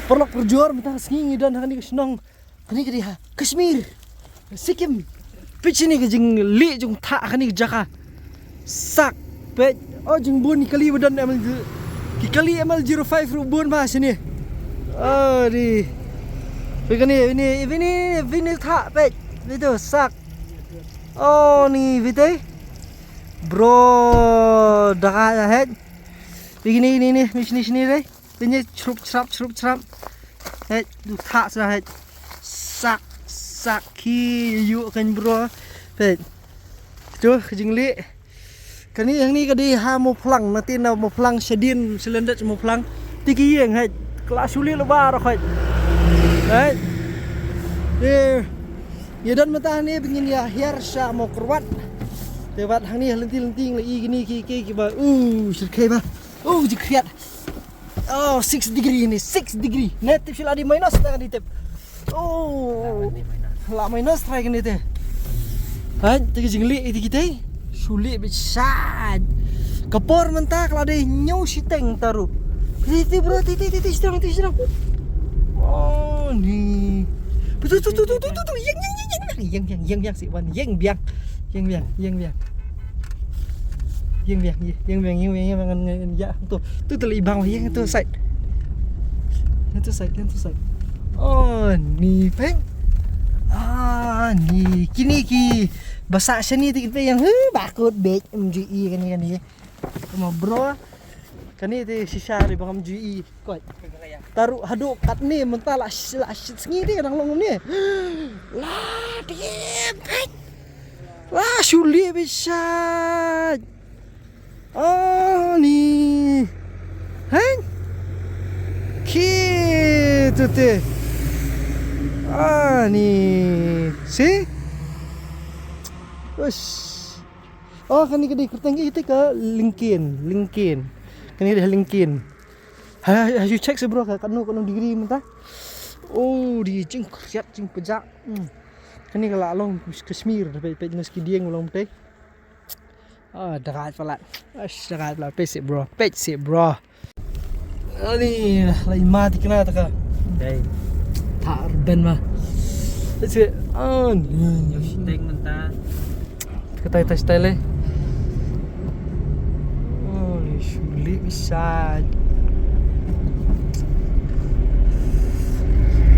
Perlok perjuar mentah sengi dan hani senang hani ke dia Kashmir Sikkim pitch ni ke jing li jung tha hani jaka sak pe jing bun kali badan amal ki kali amal 05 ru bun ba sini di ini tha pe itu sak ni vite bro dah head begini ini sini deh ini cerup head du tha sa head sak ki yu kan bro pe tu jing li kan ni yang ni ka di ha mo phlang na tin na mo phlang sedin silinder mo phlang tiki yang head kelas suli lebar head head ya dan mata ni pengin ya hiar sha mo kurwat tebat hang ni lenting lai gini ki ba sirkai ba jikriat 6 degree ini 6 degree native sila di minus tangan di tip la minus try kan itu han tegi jingli itu kita sulit besar kapor mentah kalau ada nyau siteng taruh titi bro titi serang ni betul yang si wan yang biang ya tu terlibang yang itu side ni peng ni kini ki basa seni tikit pe yang bakut bet MGE kan ni sama bro kan ni sisa di bang MGE kot taruh haduk kat ni mentah lah sengi dia kadang long ni lah dia peng lah sulit bisa ni han gitu teh ni si ush kan ni kerteng kita ke LinkedIn kan ni dah LinkedIn you check bro kanu degree mentah di jing kriat jing pejak kan ni kalau long Kashmir pe meski dia ngulong teh dekat pelat pesik bro ni lai mati kena tak dai tak ben mah itu ni siteng mentah kata style ni sulit bisa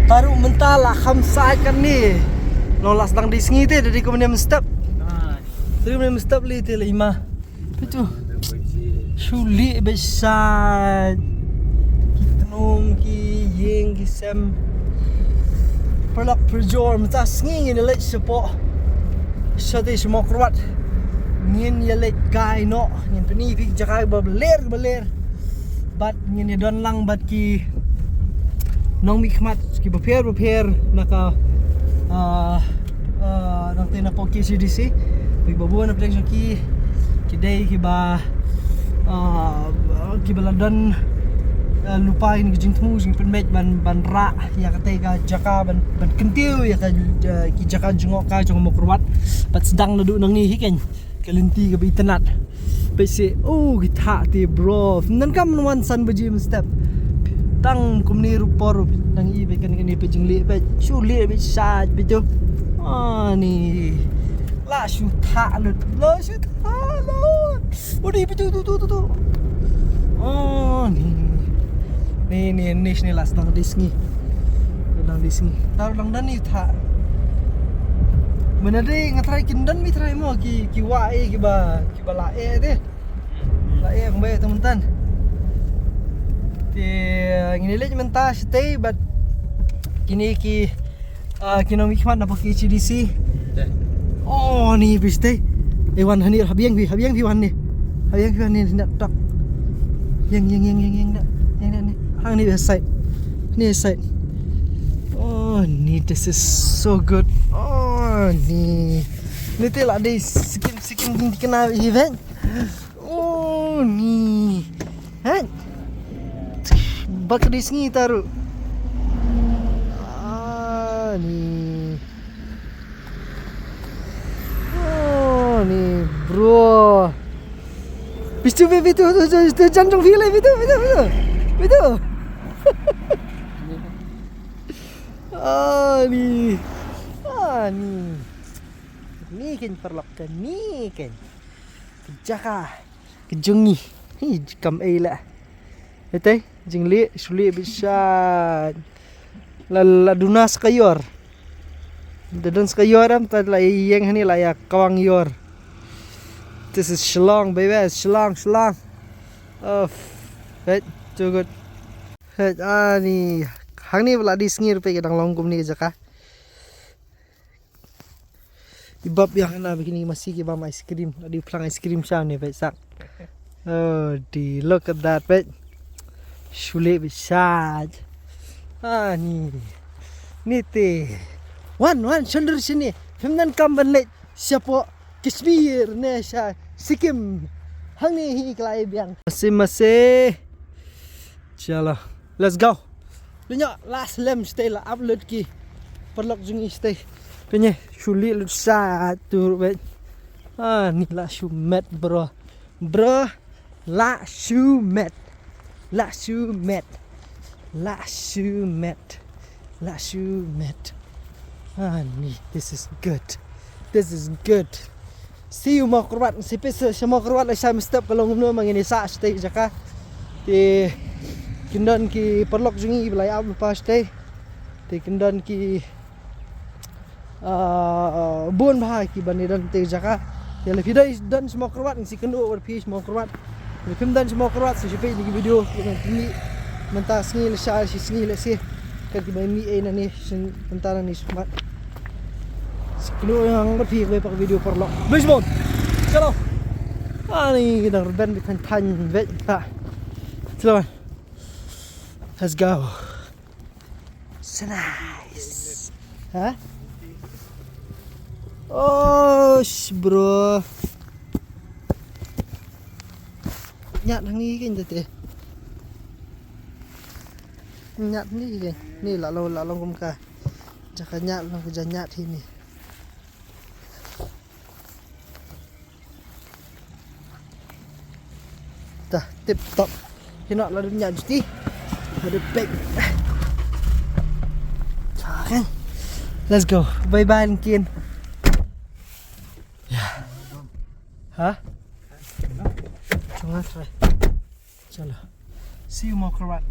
taruh mentah lah khamsa kan ni lolas dang di sengi teh dari kemudian step Tadi mana mesti beli tu lima, itu sulit besar, kita nong ki yeng ki sem, perlak perjor mesti sengi ni lek support, satu semua keruat, ni lek guy no, ni peni pik jaga beler, bat ni don lang bat ki, nong mikmat ki prepare naka, nanti nak pakai CDC. Babuan na pleksyon ki kidai kiba ladan lupain kijing temu jing penmet ban ra ya kate ka jaka ban kentiu ya ka ki jaka jengok ka jong mo kurwat pat sedang nadu nang ni hiken kelenti ka internet pese kita ti bro nan kam nuan san baji step tang kumni rupor nang i be kan ni pe jing li pe chu li be sa bitu ni lah syutha lu udah betul tu ni sini lah sedang di sini taruh lang dan ni tha mana deh ngatrai kindan mi trai mo ki wae ki ba lae deh lae kembali teman-teman ngini lagi mentah stay but kini ki kino mikman apa ki CDC ni piste wan hani habiang pi wan ni nak tak yang ni hang ni side ni this is so good ni telah ada sikit kena event ni bak di sini taruh ni ni bro Bistu tu jantung feel itu Ni. Ni. Ni kan perlokkan ni kan. Kejaka. Kejungi. Hi kam ai la. Betul? Jingli sulit bisa. La dunas kayor. Dadon kayor am tad la yang hani la ya kawang yor. This is Shillong baby, Shillong. Oh, right, too good. Right, ni hang ni pula disngir pe kedang longkum ni jaka. Ibab yang na begini masih ke bam ice cream. Di pelang ice cream siya ni pe sak. Oh, look at that pe. Sulit besar. Ni te. One shoulder sini. Femdan kamban late. Siapa Kashmir Nesha Sikkim hang ni hi klai biang masih chalo let's go punya last lem stay la upload ki perlok jungi stay punya suli lu satu bet ni la shumet bro la shumet ni this is good. See you mau kurbat sipis semua kurbat saya mesti kalau ngomong mangini sa stay jaka ti kindan ki perlok jungi belai ab pas stay ti kindan ki bon bah ki bani dan ti jaka ya lebih dari dan semua kurbat si kendo berpis semua kurbat lebih dan semua kurbat sipai di video ini mentah sengil sa si sengil si kan ki bani ni mentah ni smart Kalo yang berpikir pakai video perlok. Baseball. Chalo. Ni kita reband di tan vet tak. Chalo. Let's go. So nice. Hah? Oh, bro. Nyat thằng ni cái gì Nhat ni cái. Ni là lâu không cả. Chắc là nhat là cái nhat thì ni. Dah tip top. Kena lah dunia justi. Ada bag. Kan. Let's go. Bye bye Kian. Ya. Hah? Jangan try. Chalo. See you more correct.